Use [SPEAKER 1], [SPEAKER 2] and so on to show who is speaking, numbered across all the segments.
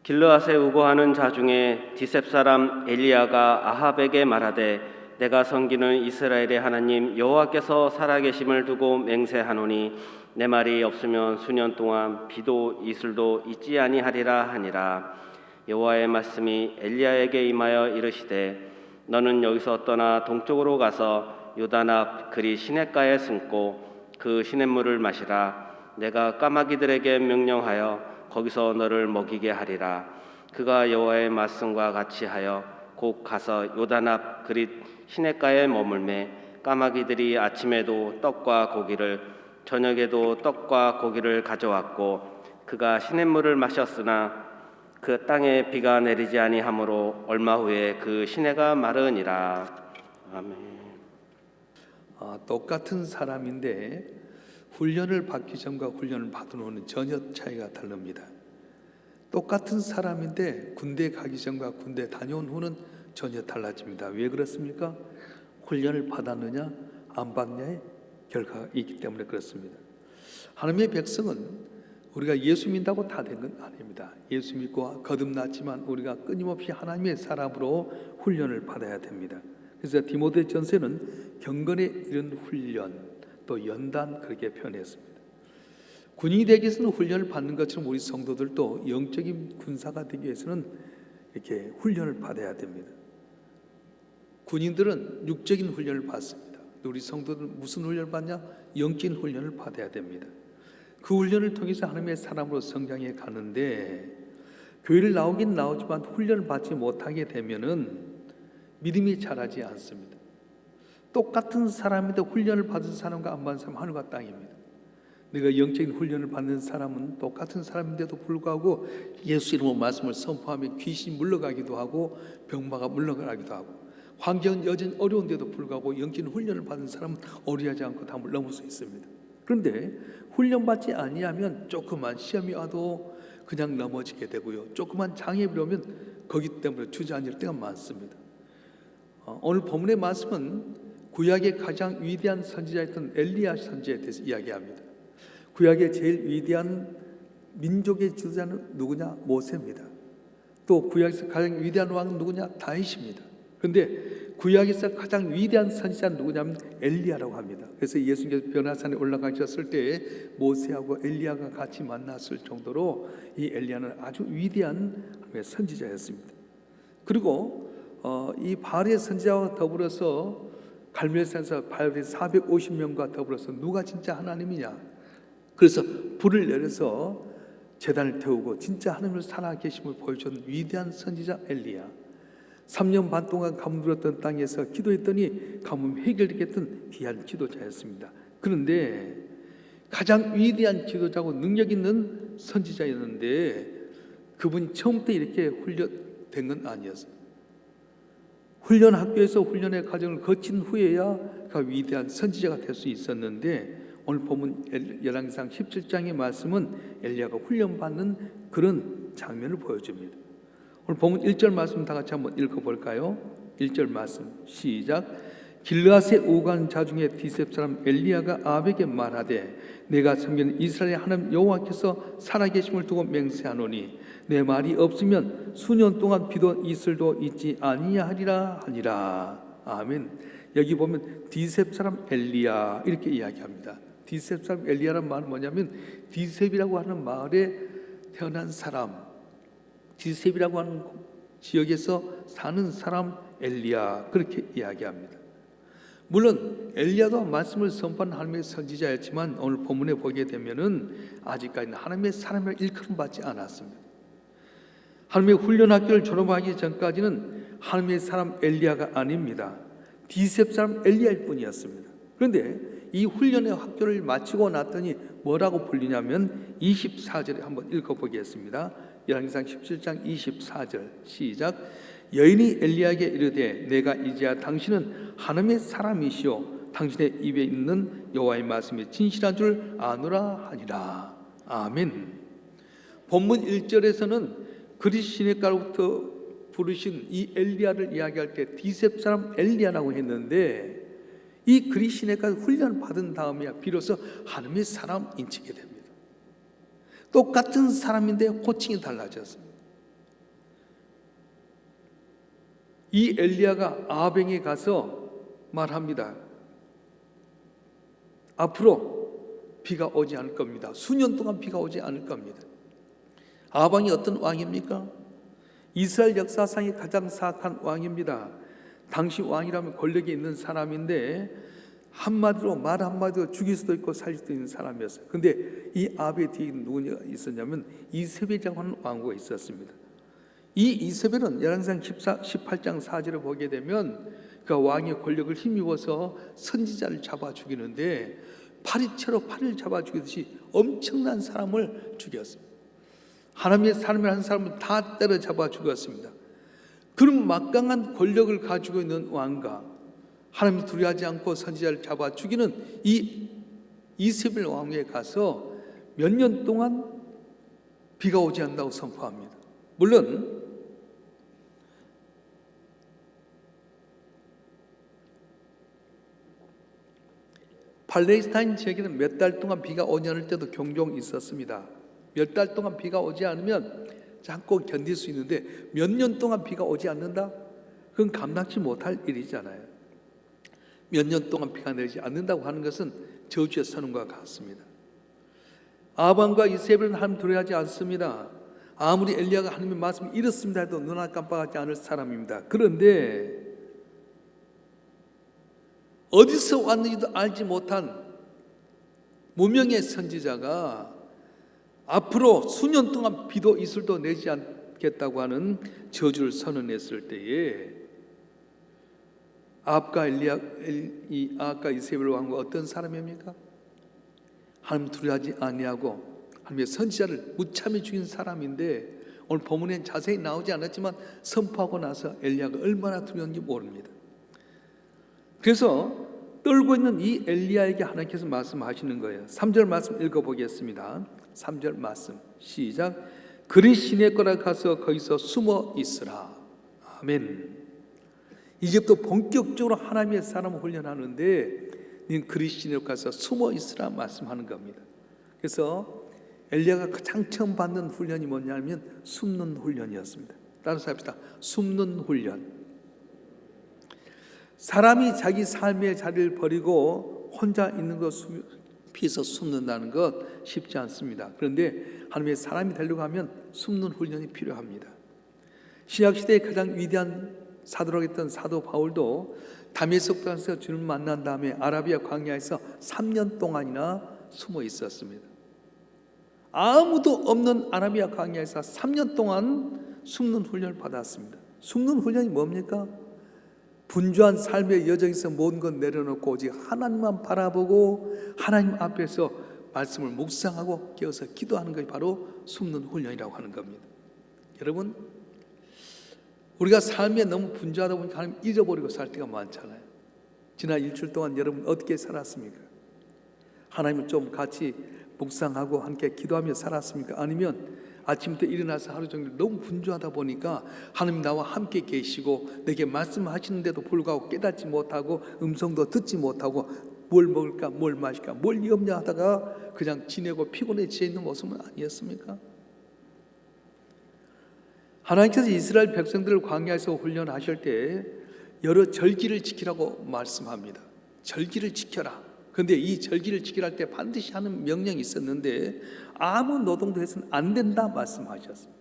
[SPEAKER 1] 길르앗에 우거하는 자 중에 디셉 사람 엘리야가 아합에게 말하되 내가 섬기는 이스라엘의 하나님 여호와께서 살아계심을 두고 맹세하노니 내 말이 없으면 수년 동안 비도 이슬도 있지 아니하리라 하니라. 여호와의 말씀이 엘리야에게 임하여 이르시되 너는 여기서 떠나 동쪽으로 가서 요단 앞 그리 시냇가에 숨고 그 시냇물을 마시라. 내가 까마귀들에게 명령하여 거기서 너를 먹이게 하리라. 그가 여호와의 말씀과 같이 하여 곧 가서 요단 앞 그릿 시냇가에 머물매 까마귀들이 아침에도 떡과 고기를 저녁에도 떡과 고기를 가져왔고 그가 시냇물을 마셨으나 그 땅에 비가 내리지 아니하므로 얼마 후에 그 시내가 마르니라. 아멘.
[SPEAKER 2] 똑같은 사람인데 훈련을 받기 전과 훈련을 받은 후는 전혀 차이가 다릅니다. 똑같은 사람인데 군대 가기 전과 군대 다녀온 후는 전혀 달라집니다. 왜 그렇습니까? 훈련을 받았느냐 안 받느냐의 결과가 있기 때문에 그렇습니다. 하나님의 백성은 우리가 예수 믿는다고 다 된 건 아닙니다. 예수 믿고 거듭났지만 우리가 끊임없이 하나님의 사람으로 훈련을 받아야 됩니다. 그래서 디모데전서는 경건에 이른 훈련 또 연단 그렇게 표현했습니다. 군인이 되기 위해서는 훈련을 받는 것처럼 우리 성도들도 영적인 군사가 되기 위해서는 이렇게 훈련을 받아야 됩니다. 군인들은 육적인 훈련을 받습니다. 우리 성도들은 무슨 훈련을 받냐? 영적인 훈련을 받아야 됩니다. 그 훈련을 통해서 하나님의 사람으로 성장해 가는데 교회를 나오긴 나오지만 훈련을 받지 못하게 되면은 믿음이 자라지 않습니다. 똑같은 사람인데 훈련을 받은 사람과 안 받은 사람 하늘과 땅입니다. 내가 영적인 훈련을 받는 사람은 똑같은 사람인데도 불구하고 예수 이름으로 말씀을 선포하며 귀신이 물러가기도 하고 병마가 물러가기도 하고 환경은 여전히 어려운데도 불구하고 영적인 훈련을 받은 사람은 어리하지 않고 다 넘을 수 있습니다. 그런데 훈련받지 아니하면 조그만 시험이 와도 그냥 넘어지게 되고요. 조그만 장애물이 오면 거기 때문에 주저앉을 때가 많습니다. 오늘 본문의 말씀은 구약의 가장 위대한 선지자였던 엘리야 선지자에 대해서 이야기합니다. 구약의 제일 위대한 민족의 지도자는 누구냐? 모세입니다. 또 구약에서 가장 위대한 왕은 누구냐? 다윗입니다. 그런데 구약에서 가장 위대한 선지자는 누구냐면 엘리야라고 합니다. 그래서 예수님께서 변화산에 올라가셨을 때 모세하고 엘리야가 같이 만났을 정도로 이 엘리야는 아주 위대한 선지자였습니다. 그리고 이 바알의 선지자와 더불어서 갈멜산에서 바알의 450명과 더불어서 누가 진짜 하나님이냐? 그래서 불을 내려서 제단을 태우고 진짜 하나님을 살아계심을 보여준 위대한 선지자 엘리야. 3년 반 동안 가뭄 들었던 땅에서 기도했더니 가뭄이 해결되겠던 귀한 지도자였습니다. 그런데 가장 위대한 지도자고 능력 있는 선지자였는데 그분이 처음부터 이렇게 훈련된 건 아니었어요. 훈련 학교에서 훈련의 과정을 거친 후에야 그 위대한 선지자가 될 수 있었는데 오늘 보면 열왕기상 17장의 말씀은 엘리야가 훈련받는 그런 장면을 보여줍니다. 오늘 보면 1절 말씀 다 같이 한번 읽어볼까요? 1절 말씀 시작. 길르앗에 오간 자 중에 디셉 사람 엘리야가 아합에게 말하되 내가 섬기는 이스라엘의 하나님 여호와께서 살아계심을 두고 맹세하노니 내 말이 없으면 수년 동안 비도 이슬도 있지 아니하리라 하니라. 아멘. 여기 보면 디셉 사람 엘리야 이렇게 이야기합니다. 디셉 사람 엘리야라는 말은 뭐냐면 디셉이라고 하는 마을에 태어난 사람, 디셉이라고 하는 지역에서 사는 사람 엘리야 그렇게 이야기합니다. 물론 엘리야도 말씀을 선포한 하나님의 선지자였지만 오늘 본문에 보게 되면은 아직까지는 하나님의 사람을 일컬음 받지 않았습니다. 하나님의 훈련 학교를 졸업하기 전까지는 하나님의 사람 엘리야가 아닙니다. 디셉 사람 엘리야일 뿐이었습니다. 그런데 이 훈련의 학교를 마치고 났더니 뭐라고 불리냐면 24절에 한번 읽어보겠습니다. 열왕기상 17장 24절 시작. 여인이 엘리야에게 이르되 내가 이제야 당신은 하나님의 사람이시오 당신의 입에 있는 여호와의 말씀이 진실한 줄 아노라 하니라. 아멘. 본문 1절에서는 그릿 시냇가로부터 부르신 이 엘리야를 이야기할 때 디셉 사람 엘리야라고 했는데 이 그릿 시냇가 훈련을 받은 다음에야 비로소 하나님의 사람 인치게 됩니다. 똑같은 사람인데 호칭이 달라졌습니다. 이 엘리야가 아합에게 가서 말합니다. 앞으로 비가 오지 않을 겁니다. 수년 동안 비가 오지 않을 겁니다. 아합 왕이 어떤 왕입니까? 이스라엘 역사상의 가장 사악한 왕입니다. 당시 왕이라면 권력이 있는 사람인데 한마디로 말 한마디로 죽일 수도 있고 살릴 수도 있는 사람이었어요. 근데 이 아합의 뒤에 누가 있었냐면 이세벨이라고 하는 왕후가 있었습니다. 이 이세벨은 열왕기상 18장 4절을 보게 되면 그 왕의 권력을 힘입어서 선지자를 잡아 죽이는데 파리채로 파리를 잡아 죽이듯이 엄청난 사람을 죽였습니다. 하나님의 사람을 한 사람을 다 때려잡아 죽였습니다. 그런 막강한 권력을 가지고 있는 왕과 하나님을 두려워하지 않고 선지자를 잡아 죽이는 이 이세벨 왕후에 가서 몇 년 동안 비가 오지 않는다고 선포합니다. 물론 팔레스타인 지역에는 몇 달 동안 비가 오지 않을 때도 종종 있었습니다. 몇 달 동안 비가 오지 않으면 참고 견딜 수 있는데 몇 년 동안 비가 오지 않는다? 그건 감당치 못할 일이잖아요. 몇 년 동안 비가 내리지 않는다고 하는 것은 저주의 선언과 같습니다. 아합 왕과 이세벨은 하나님 두려워하지 않습니다. 아무리 엘리야가 하나님의 말씀을 잃었습니다 해도 눈 하나 깜빡하지 않을 사람입니다. 그런데 어디서 왔는지도 알지 못한 무명의 선지자가 앞으로 수년 동안 비도 이슬도 내지 않겠다고 하는 저주를 선언했을 때에 아합과 이세벨 왕과 어떤 사람입니까? 하나님 두려워하지 아니하고 하나님의 선지자를 무참히 죽인 사람인데 오늘 본문엔 자세히 나오지 않았지만 선포하고 나서 엘리야가 얼마나 두려운지 모릅니다. 그래서 떨고 있는 이 엘리야에게 하나님께서 말씀하시는 거예요. 3절 말씀 읽어보겠습니다. 3절 말씀 시작. 그리 시내 거라 가서 거기서 숨어 있으라. 아멘. 이제부터 본격적으로 하나님의 사람을 훈련하는데 는 그리 시내 가서 숨어 있으라 말씀하는 겁니다. 그래서 엘리야가 가장 처음 받는 훈련이 뭐냐면 숨는 훈련이었습니다. 따라서 합시다. 숨는 훈련. 사람이 자기 삶의 자리를 버리고 혼자 있는 것 피해서 숨는다는 것 쉽지 않습니다. 그런데 하나님의 사람이 되려고 하면 숨는 훈련이 필요합니다. 신약시대의 가장 위대한 사도라고 했던 사도 바울도 다메섹 땅에서 주님을 만난 다음에 아라비아 광야에서 3년 동안이나 숨어 있었습니다. 아무도 없는 아라비아 광야에서 3년 동안 숨는 훈련을 받았습니다. 숨는 훈련이 뭡니까? 분주한 삶의 여정에서 모든 것 내려놓고 오직 하나님만 바라보고 하나님 앞에서 말씀을 묵상하고 깨어서 기도하는 것이 바로 숨는 훈련이라고 하는 겁니다. 여러분, 우리가 삶에 너무 분주하다 보니까 하나님 잊어버리고 살 때가 많잖아요. 지난 일주일 동안 여러분 어떻게 살았습니까? 하나님을 좀 같이 묵상하고 함께 기도하며 살았습니까? 아니면 아침부터 일어나서 하루 종일 너무 분주하다 보니까 하나님 나와 함께 계시고 내게 말씀하시는데도 불구하고 깨닫지 못하고 음성도 듣지 못하고 뭘 먹을까 뭘 마실까 뭘 염려 하다가 그냥 지내고 피곤해져 있는 모습은 아니었습니까? 하나님께서 이스라엘 백성들을 광야에서 훈련하실 때 여러 절기를 지키라고 말씀합니다. 절기를 지켜라. 그런데 이 절기를 지키라 할 때 반드시 하는 명령이 있었는데 아무 노동도 해서는 안 된다 말씀하셨습니다.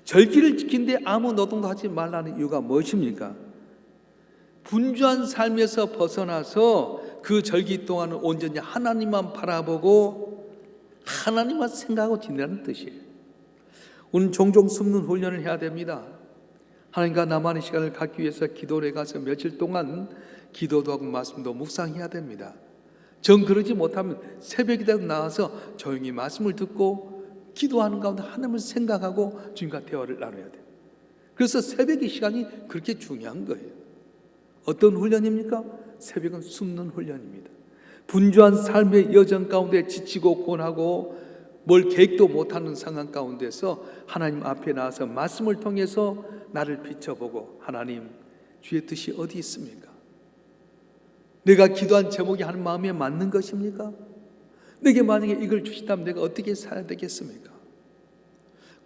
[SPEAKER 2] 절기를 지키는데 아무 노동도 하지 말라는 이유가 무엇입니까? 분주한 삶에서 벗어나서 그 절기 동안은 온전히 하나님만 바라보고 하나님만 생각하고 지내라는 뜻이에요. 우리는 종종 숨는 훈련을 해야 됩니다. 하나님과 나만의 시간을 갖기 위해서 기도를 해가서 며칠 동안 기도도 하고 말씀도 묵상해야 됩니다. 정 그러지 못하면 새벽이라도 나와서 조용히 말씀을 듣고 기도하는 가운데 하나님을 생각하고 주님과 대화를 나눠야 돼요. 그래서 새벽의 시간이 그렇게 중요한 거예요. 어떤 훈련입니까? 새벽은 숨는 훈련입니다. 분주한 삶의 여정 가운데 지치고 고뇌하고 뭘 계획도 못하는 상황 가운데서 하나님 앞에 나와서 말씀을 통해서 나를 비춰보고 하나님 주의 뜻이 어디 있습니까? 내가 기도한 제목이 하나님 마음에 맞는 것입니까? 내게 만약에 이걸 주시다면 내가 어떻게 살아야 되겠습니까?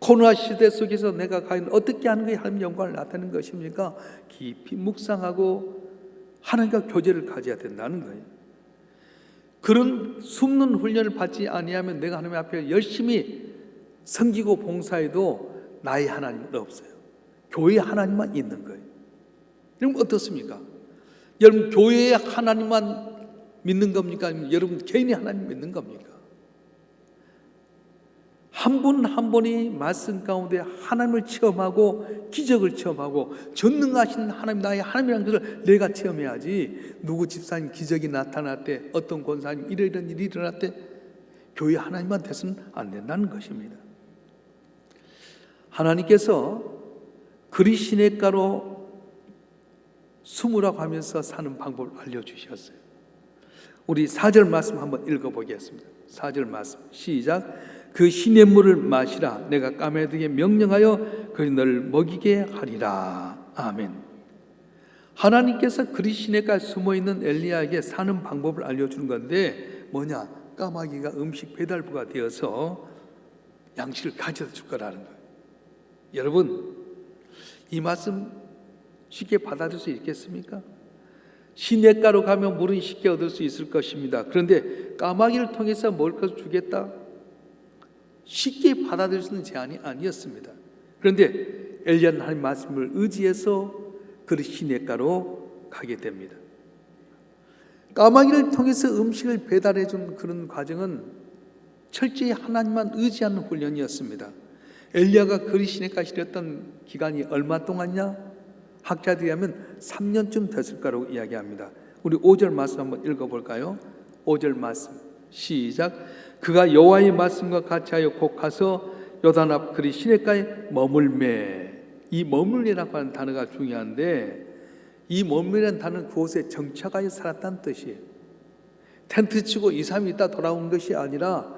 [SPEAKER 2] 코로나 시대 속에서 내가 과연 어떻게 하는 것이 하나님 영광을 나타내는 것입니까? 깊이 묵상하고 하나님과 교제를 가져야 된다는 거예요. 그런 숨는 훈련을 받지 아니하면 내가 하나님 앞에 열심히 섬기고 봉사해도 나의 하나님은 없어요. 교회의 하나님만 있는 거예요. 여러분 어떻습니까? 여러분 교회의 하나님만 믿는 겁니까? 아니면 여러분 개인의 하나님 믿는 겁니까? 한 분 한 분이 말씀 가운데 하나님을 체험하고 기적을 체험하고 전능하신 하나님, 나의 하나님이라는 것을 내가 체험해야지. 누구 집사님 기적이 나타났대, 어떤 권사님 이런 일이 일어났대, 교회 하나님만 돼서는 안 된다는 것입니다. 하나님께서 그리 시냇가로 숨으라고 하면서 사는 방법을 알려주셨어요. 우리 4절 말씀 한번 읽어보겠습니다. 4절 말씀 시작. 그 시냇물을 마시라. 내가 까마귀에게 명령하여 그리 너를 먹이게 하리라. 아멘. 하나님께서 그리 시냇가에 숨어있는 엘리야에게 사는 방법을 알려주는 건데 뭐냐? 까마귀가 음식 배달부가 되어서 양식을 가져다 줄 거라는 거예요. 여러분 이 말씀 쉽게 받아들일 수 있겠습니까? 시냇가로 가면 물은 쉽게 얻을 수 있을 것입니다. 그런데 까마귀를 통해서 먹을 것을 주겠다? 쉽게 받아들일 수 있는 제안이 아니었습니다. 그런데 엘리야는 하나님 말씀을 의지해서 그 시냇가로 가게 됩니다. 까마귀를 통해서 음식을 배달해 준 그런 과정은 철저히 하나님만 의지하는 훈련이었습니다. 엘리야가 그 시냇가에 있었던 기간이 얼마 동안이냐? 학자들이 하면 3년쯤 됐을 거라고 이야기합니다. 우리 5절 말씀 한번 읽어볼까요? 5절 말씀 시작. 그가 여호와의 말씀과 같이 하여 곧 가서 요단 앞 그리 시냇가에 머물매. 이 머물매라고 하는 단어가 중요한데 이 머물매라는 단어는 그곳에 정착하여 살았다는 뜻이에요. 텐트 치고 2, 3일 있다 돌아온 것이 아니라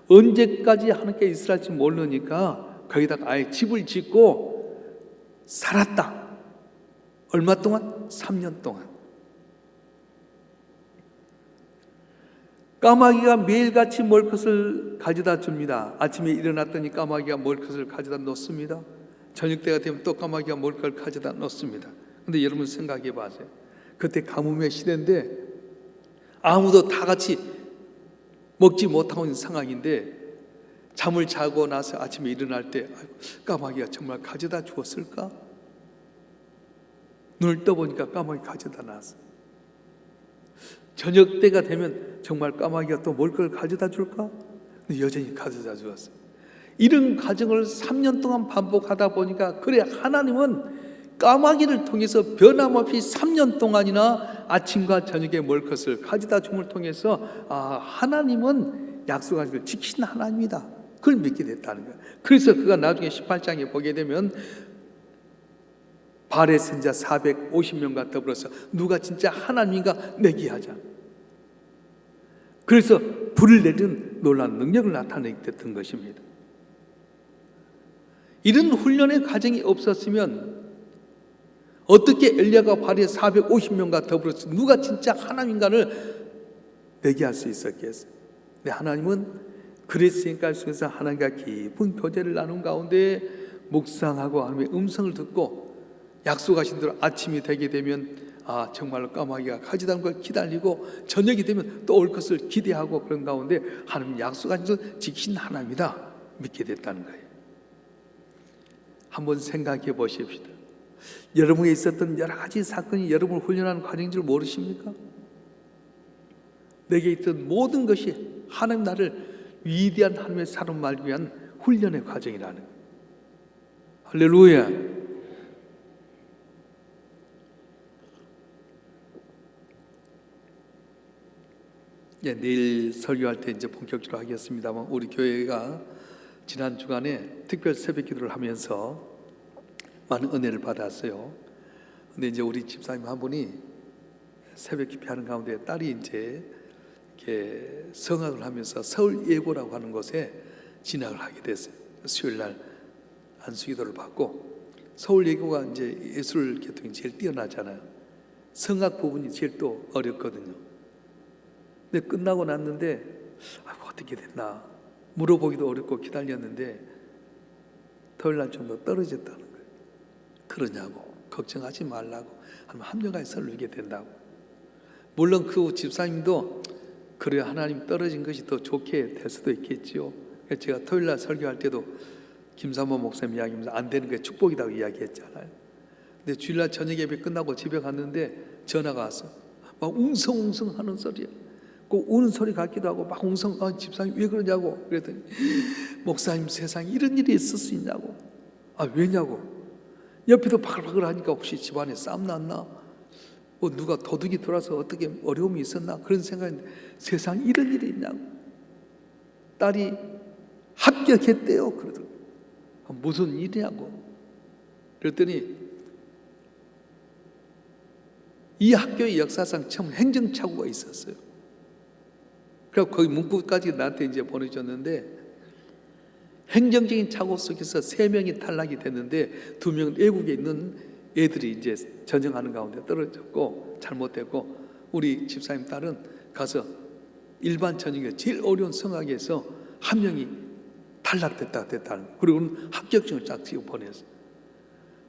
[SPEAKER 2] 언제까지 하나님께 있을지 모르니까 거기다가 아예 집을 짓고 살았다. 얼마 동안? 3년 동안. 까마귀가 매일같이 먹을 것을 가져다 줍니다. 아침에 일어났더니 까마귀가 먹을 것을 가져다 놓습니다. 저녁 때가 되면 또 까마귀가 먹을 걸 가져다 놓습니다. 그런데 여러분 생각해 보세요. 그때 가뭄의 시대인데 아무도 다 같이 먹지 못하고 있는 상황인데 잠을 자고 나서 아침에 일어날 때 까마귀가 정말 가져다 주었을까? 눈을 떠보니까 까마귀 가져다 놨어요. 저녁 때가 되면 정말 까마귀가 또 먹을 걸 가져다 줄까? 근데 여전히 가져다 주었어요. 이런 과정을 3년 동안 반복하다 보니까 그래 하나님은 까마귀를 통해서 변함없이 3년 동안이나 아침과 저녁에 먹을 것을 가져다 줌을 통해서 하나님은 약속한 것을 지키는 하나님이다. 그걸 믿게 됐다는 거예요. 그래서 그가 나중에 18장에 보게 되면 바알의 선지자 450명과 더불어서 누가 진짜 하나님인가 내기하자. 그래서 불을 내리는 놀라운 능력을 나타내게 됐던 것입니다. 이런 훈련의 과정이 없었으면 어떻게 엘리야가 바알의 450명과 더불어서 누가 진짜 하나님인가를 내기할 수 있었겠어요? 근데 하나님은 그랬으니까 속에서 하나님과 깊은 교제를 나눈 가운데 묵상하고 하나님의 음성을 듣고 약속하신 대로 아침이 되게 되면 정말로 까마귀가 가져다 걸 기다리고 저녁이 되면 또 올 것을 기대하고 그런 가운데 하나님 약속하신 것을 지키신 하나님이다 믿게 됐다는 거예요. 한번 생각해 보십시다. 여러분에게 있었던 여러 가지 사건이 여러분을 훈련하는 과정인 줄 모르십니까? 내게 있던 모든 것이 하나님 나를 위대한 하나님의 사람 말기 위한 훈련의 과정이라는 거예요. 할렐루야. 내일 설교할 때 이제 본격적으로 하겠습니다만 우리 교회가 지난 주간에 특별 새벽 기도를 하면서 많은 은혜를 받았어요. 근데 이제 우리 집사님 한 분이 새벽 기도하는 가운데 딸이 이제 이렇게 성악을 하면서 서울 예고라고 하는 곳에 진학을 하게 됐어요. 수요일 날 안수 기도를 받고 서울 예고가 이제 예술 계통이 제일 뛰어나잖아요. 성악 부분이 제일 또 어렵거든요. 근데 끝나고 났는데 어떻게 됐나 물어보기도 어렵고 기다렸는데 토요일 날 좀 더 떨어졌다는 거예요. 그러냐고, 걱정하지 말라고, 하나님 합력하여 설르게 된다고. 물론 그 집사님도 그래 하나님 떨어진 것이 더 좋게 될 수도 있겠지요. 제가 토요일 날 설교할 때도 김삼모 목사님 이야기하면서 안 되는 게 축복이라고 이야기했잖아요. 근데 주일날 저녁 예배 끝나고 집에 갔는데 전화가 왔어. 막 웅성웅성 하는 소리야. 꼭 우는 소리 같기도 하고 막 웅성. 집사님 왜 그러냐고. 그랬더니 목사님 세상에 이런 일이 있을 수 있냐고. 왜냐고. 옆에도 바글바글 하니까 혹시 집안에 싸움 났나? 누가 도둑이 들어와서 어떻게 어려움이 있었나? 그런 생각인데 세상에 이런 일이 있냐고. 딸이 합격했대요. 그러더라고요. 무슨 일이냐고. 그랬더니 이 학교의 역사상 처음 행정착오가 있었어요. 그래서 거기 문구까지 나한테 이제 보내줬는데, 행정적인 착오 속에서 3명이 탈락이 됐는데 2명은 외국에 있는 애들이 이제 전형하는 가운데 떨어졌고 잘못됐고, 우리 집사님 딸은 가서 일반 전형에 제일 어려운 성악에서 1명이 탈락됐다. 그리고는 합격증을 쫙 찍어 보냈어요.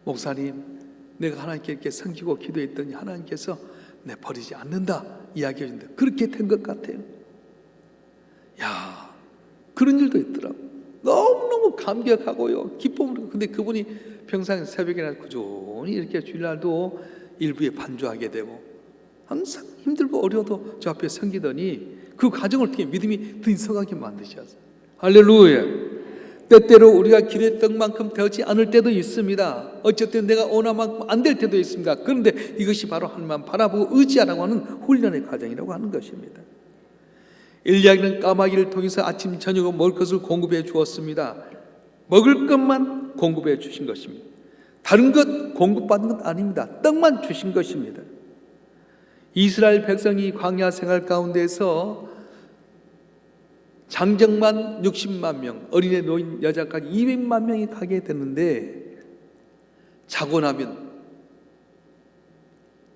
[SPEAKER 2] 목사님, 내가 하나님께 이렇게 섬기고 기도했더니 하나님께서 내 버리지 않는다 이야기해 주는데 그렇게 된 것 같아요. 야, 그런 일도 있더라고. 너무너무 감격하고요, 기쁨으로. 근데 그분이 평상 새벽에나 꾸준히 이렇게 주일날도 일부에 반주하게 되고 항상 힘들고 어려워도 저 앞에 섬기더니 그 과정을 통해 믿음이 더 성하게 만드셨어요. 할렐루야. 때때로 우리가 기대했던 만큼 되지 않을 때도 있습니다. 어쨌든 내가 원한 만큼 안 될 때도 있습니다. 그런데 이것이 바로 하나님만 바라보고 의지하라고 하는 훈련의 과정이라고 하는 것입니다. 엘리야는 까마귀를 통해서 아침 저녁으로 먹을 것을 공급해 주었습니다. 먹을 것만 공급해 주신 것입니다. 다른 것 공급받은 것 아닙니다. 떡만 주신 것입니다. 이스라엘 백성이 광야 생활 가운데서 장정만 60만 명, 어린애 노인 여자까지 200만 명이 가게 됐는데 자고 나면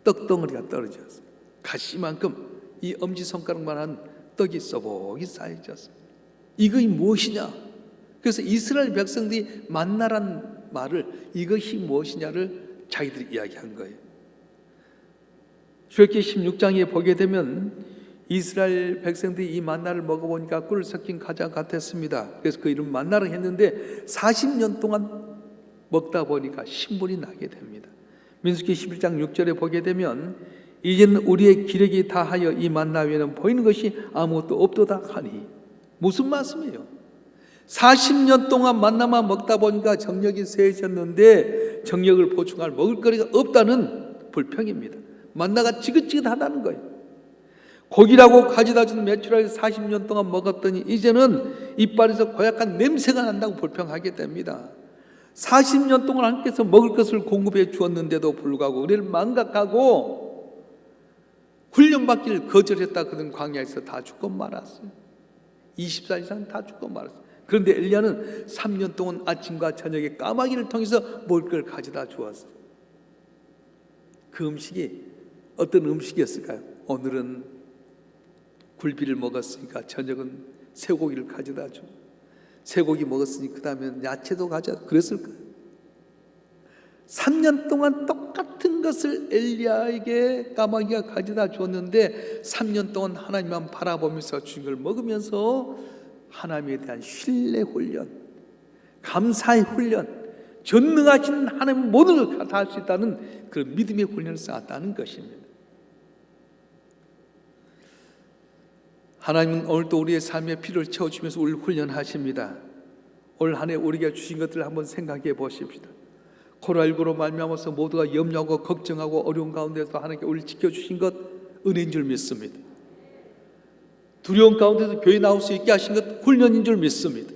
[SPEAKER 2] 떡덩어리가 떨어졌어요. 가시만큼 이 엄지손가락만한 떡이 쏘복이 쌓여졌어요. 이것이 무엇이냐? 그래서 이스라엘 백성들이 만나란 말을 이것이 무엇이냐를 자기들이 이야기한 거예요. 출애굽기 16장에 보게 되면 이스라엘 백성들이 이 만나를 먹어보니까 꿀을 섞인 과자 같았습니다. 그래서 그 이름 만나를 했는데 40년 동안 먹다 보니까 신분이 나게 됩니다. 민수기 11장 6절에 보게 되면 이제는 우리의 기력이 다하여 이 만나 위에는 보이는 것이 아무것도 없도다 하니, 무슨 말씀이에요? 40년 동안 만나만 먹다 보니까 정력이 세졌는데 정력을 보충할 먹을거리가 없다는 불평입니다. 만나가 지긋지긋하다는 거예요. 고기라고 가져다 준 메추라기 40년 동안 먹었더니 이제는 이빨에서 고약한 냄새가 난다고 불평하게 됩니다. 40년 동안 하나님께서 먹을 것을 공급해 주었는데도 불구하고 우리를 망각하고 훈련받기를 거절했다. 그런 광야에서 다 죽고 말았어요. 20살 이상 다 죽고 말았어요. 그런데 엘리야는 3년 동안 아침과 저녁에 까마귀를 통해서 먹을 걸 가져다 주었어요. 그 음식이 어떤 음식이었을까요? 오늘은 굴비를 먹었으니까 저녁은 쇠고기를 가져다 주고, 쇠고기 먹었으니 그 다음에 야채도 가져다, 그랬을 거예요. 3년 동안 똑같은 것을 엘리야에게 까마귀가 가져다 주었는데 3년 동안 하나님만 바라보면서 주신 걸 먹으면서 하나님에 대한 신뢰 훈련, 감사의 훈련, 전능하신 하나님 모든 걸 다 할 수 있다는 그런 믿음의 훈련을 쌓았다는 것입니다. 하나님은 오늘도 우리의 삶의 필요를 채워주면서 우리를 훈련하십니다. 올 한 해 우리가 주신 것들을 한번 생각해 보십시다. 코로나19로 말미암아서 모두가 염려하고 걱정하고 어려운 가운데서 하나님께 우리를 지켜주신 것 은혜인 줄 믿습니다. 두려운 가운데서 교회 나올 수 있게 하신 것 훈련인 줄 믿습니다.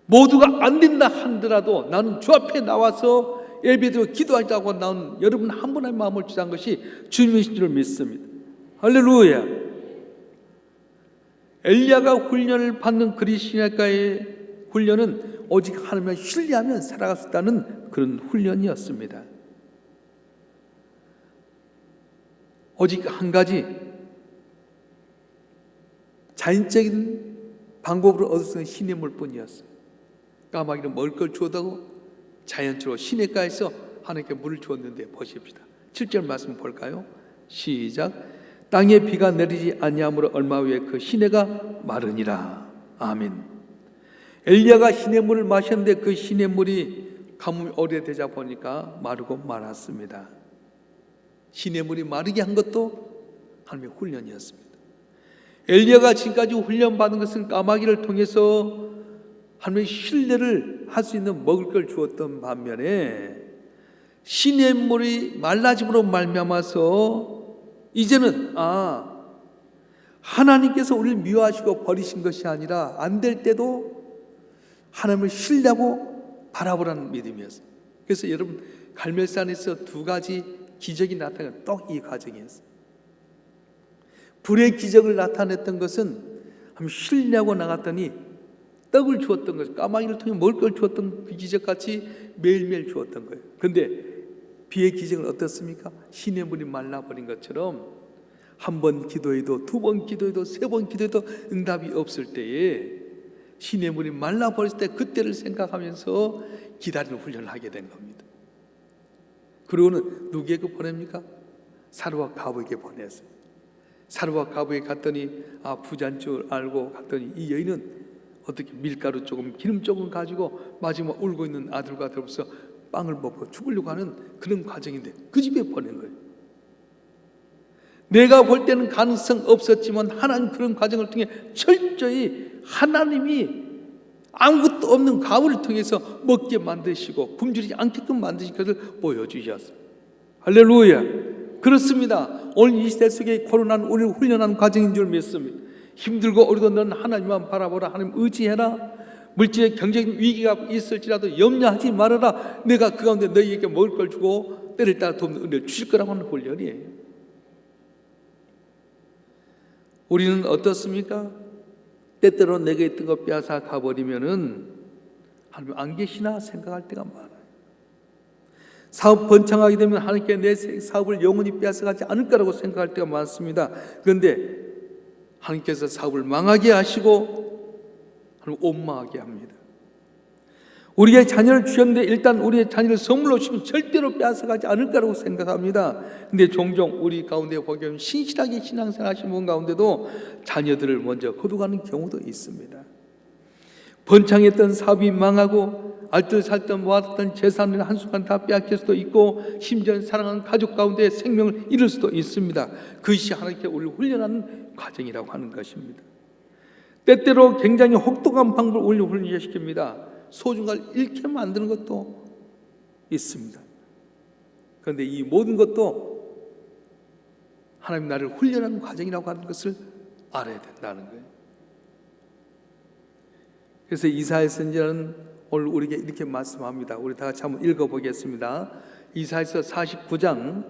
[SPEAKER 2] 모두가 안 된다 하더라도 나는 주 앞에 나와서 예배드리고 기도하자고 나온 여러분 한 분의 마음을 주장한 것이 주님이신 줄 믿습니다. 할렐루야. 엘리야가 훈련을 받는 그리스도인의 훈련은 오직 하나님을 신뢰하며 살아갈 수 있다는 그런 훈련이었습니다. 오직 한 가지 자연적인 방법으로 얻을 수 있는 신임을 뿐이었어요. 까마귀는 먹을 걸 주었다고 자연적으로 시냇가에서 하나님께 물을 주었는데 보십시다. 7절 말씀 볼까요? 시작. 땅에 비가 내리지 아니하므로 얼마 후에 그 시내가 마르니라. 아멘. 엘리야가 시냇물을 마셨는데 그 시냇물이 가뭄이 오래되자 보니까 마르고 말았습니다. 시냇물이 마르게 한 것도 하나님의 훈련이었습니다. 엘리야가 지금까지 훈련받은 것은 까마귀를 통해서 하나님의 신뢰를 할 수 있는 먹을 걸 주었던 반면에 시냇물이 말라짐으로 말미암아서 이제는 하나님께서 우리를 미워하시고 버리신 것이 아니라 안 될 때도 하나님을 신뢰하고 바라보라는 믿음이었어요. 그래서 여러분 갈멜산에서 두 가지 기적이 나타난 또 이 과정이었어요. 불의 기적을 나타냈던 것은 하나님 신뢰하고 나갔더니 떡을 주었던 것이 까마귀를 통해 먹을 걸 주었던 그 기적같이 매일매일 주었던 거예요. 그런데 비의 기적은 어떻습니까? 시냇물이 말라버린 것처럼 한 번 기도해도 두 번 기도해도 세 번 기도해도 응답이 없을 때에 시냇물이 말라버렸을 때 그때를 생각하면서 기다리는 훈련을 하게 된 겁니다. 그리고는 누구에게 보냅니까? 사르와 가부에게 보냈어요. 사르와 가부에 갔더니 부자인 줄 알고 갔더니 이 여인은 어떻게 밀가루 조금 기름 조금 가지고 마지막 울고 있는 아들과 더불어서 빵을 먹고 죽으려고 하는 그런 과정인데 그 집에 보낸 거예요. 내가 볼 때는 가능성 없었지만 하나님 그런 과정을 통해 철저히 하나님이 아무것도 없는 가부를 통해서 먹게 만드시고 굶주리지 않게끔 만드신 것을 보여주셨어요. 할렐루야. 그렇습니다. 오늘 이 시대 속에 코로나는 우리를 훈련하는 과정인 줄 믿습니다. 힘들고 어려도 너는 하나님만 바라보라. 하나님 의지해라. 물질의 경제적인 위기가 있을지라도 염려하지 말아라. 내가 그 가운데 너희에게 먹을 걸 주고 때를 따라 돕는 은혜를 주실 거라고 하는 훈련이에요. 우리는 어떻습니까? 때때로 내게 있던 거 빼앗아 가버리면은 하나님 안 계시나 생각할 때가 많아요. 사업 번창하게 되면 하나님께 내 사업을 영원히 빼앗아가지 않을 거라고 생각할 때가 많습니다. 그런데 하나님께서 사업을 망하게 하시고 하나님 원망하게 합니다. 우리의 자녀를 주셨는데 일단 우리의 자녀를 선물로 주시면 절대로 빼앗아가지 않을 거라고 생각합니다. 그런데 종종 우리 가운데 보게 되면 신실하게 신앙생활 하시는 분 가운데도 자녀들을 먼저 거둬가는 경우도 있습니다. 번창했던 사업이 망하고 알뜰살뜰 모았던 재산을 한순간 다 빼앗길 수도 있고 심지어 사랑하는 가족 가운데 생명을 잃을 수도 있습니다. 그것이 하나님께 우리를 훈련하는 과정이라고 하는 것입니다. 때때로 굉장히 혹독한 방법을 우리를 훈련시킵니다. 소중한 걸 잃게 만드는 것도 있습니다. 그런데 이 모든 것도 하나님 나를 훈련하는 과정이라고 하는 것을 알아야 된다는 거예요. 그래서 이사야 선지자는 오늘 우리에게 이렇게 말씀합니다. 우리 다 같이 한번 읽어보겠습니다. 이사야서 49장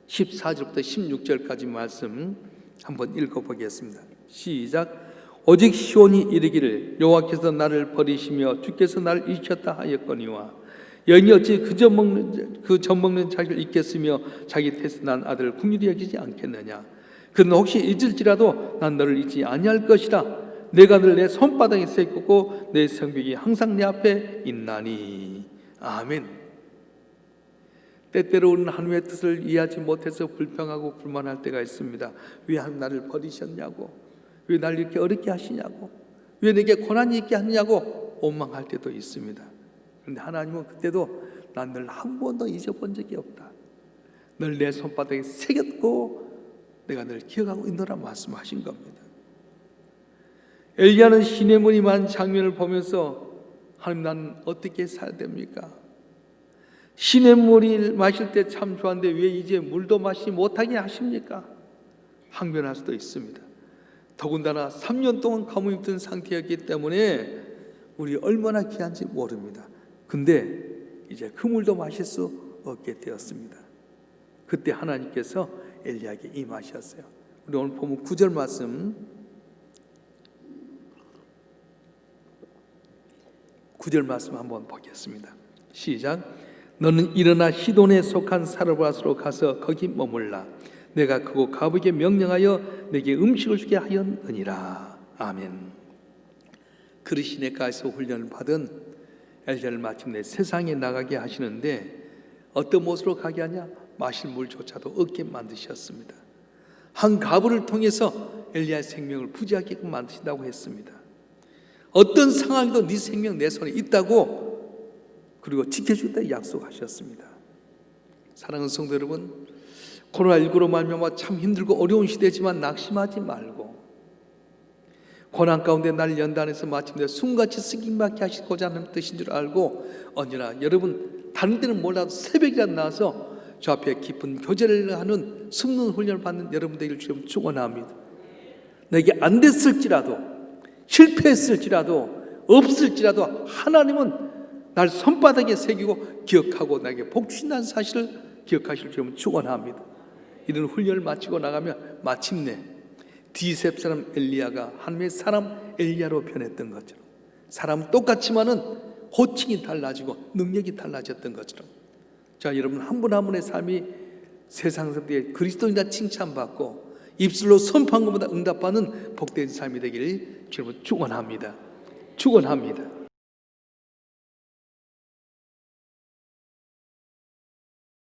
[SPEAKER 2] 14절부터 16절까지 말씀 한번 읽어보겠습니다. 시작. 오직 시온이 이르기를 여호와께서 나를 버리시며 주께서 나를 잊으셨다 하였거니와 여인이 어찌 그 젖먹는 자기를 잊겠으며 자기 태어난 아들을 긍휼히 여기지 않겠느냐. 그는 혹시 잊을지라도 난 너를 잊지 아니할 것이다. 내가 늘 내 손바닥에 새겼고 내 성벽이 항상 내 앞에 있나니. 아멘. 때때로 우리는 하나님의 뜻을 이해하지 못해서 불평하고 불만할 때가 있습니다. 왜 하나님 나를 버리셨냐고, 왜 나를 이렇게 어렵게 하시냐고, 왜 내게 고난이 있게 하느냐고 원망할 때도 있습니다. 그런데 하나님은 그때도 난 널 한 번도 잊어본 적이 없다. 늘 내 손바닥에 새겼고 내가 늘 기억하고 있노라 말씀하신 겁니다. 엘리야는 시냇물이 많은 장면을 보면서 하나님 나는 어떻게 살아야 됩니까? 시냇물을 마실 때 참 좋았는데 왜 이제 물도 마시지 못하게 하십니까? 항변할 수도 있습니다. 더군다나 3년 동안 가뭄이 든 상태였기 때문에 우리 얼마나 귀한지 모릅니다. 근데 이제 그 물도 마실 수 없게 되었습니다. 그때 하나님께서 엘리야에게 임하셨어요. 우리 오늘 보면 9절 말씀 9절 말씀 한번 보겠습니다. 시작. 너는 일어나 시돈에 속한 사르밧으로 가서 거기 머물라. 내가 그곳 가부에게 명령하여 내게 음식을 주게 하였느니라. 아멘. 그리시네가에서 훈련을 받은 엘리야를 마침내 세상에 나가게 하시는데 어떤 모습으로 가게 하냐? 마실 물조차도 없게 만드셨습니다. 한 가부를 통해서 엘리야의 생명을 부지하게끔 만드신다고 했습니다. 어떤 상황에도 네 생명 내 손에 있다고, 그리고 지켜주겠다 약속하셨습니다. 사랑하는 성도 여러분, 코로나19로 말미암아 참 힘들고 어려운 시대지만 낙심하지 말고, 고난 가운데 날 연단해서 마침내 숨같이 쓰임받게 하시고자 하는 뜻인 줄 알고, 언제나 여러분 다른 데는 몰라도 새벽이라도 나와서 저 앞에 깊은 교제를 하는 숨는 훈련을 받는 여러분들을 좀 축원합니다. 내게 안 됐을지라도, 실패했을지라도, 없을지라도 하나님은 날 손바닥에 새기고 기억하고 나에게 복 주신다는 사실을 기억하실 줄 축원합니다. 이런 훈련을 마치고 나가면 마침내 디셉 사람 엘리야가 하나님의 사람 엘리야로 변했던 것처럼, 사람 똑같지만은 호칭이 달라지고 능력이 달라졌던 것처럼, 자, 여러분 한 분 한 분의 삶이 세상 사람들에게 그리스도인다 칭찬받고 입술로 선포한 것보다 응답받는 복된 삶이 되기를 주님은 축원합니다. 축원합니다.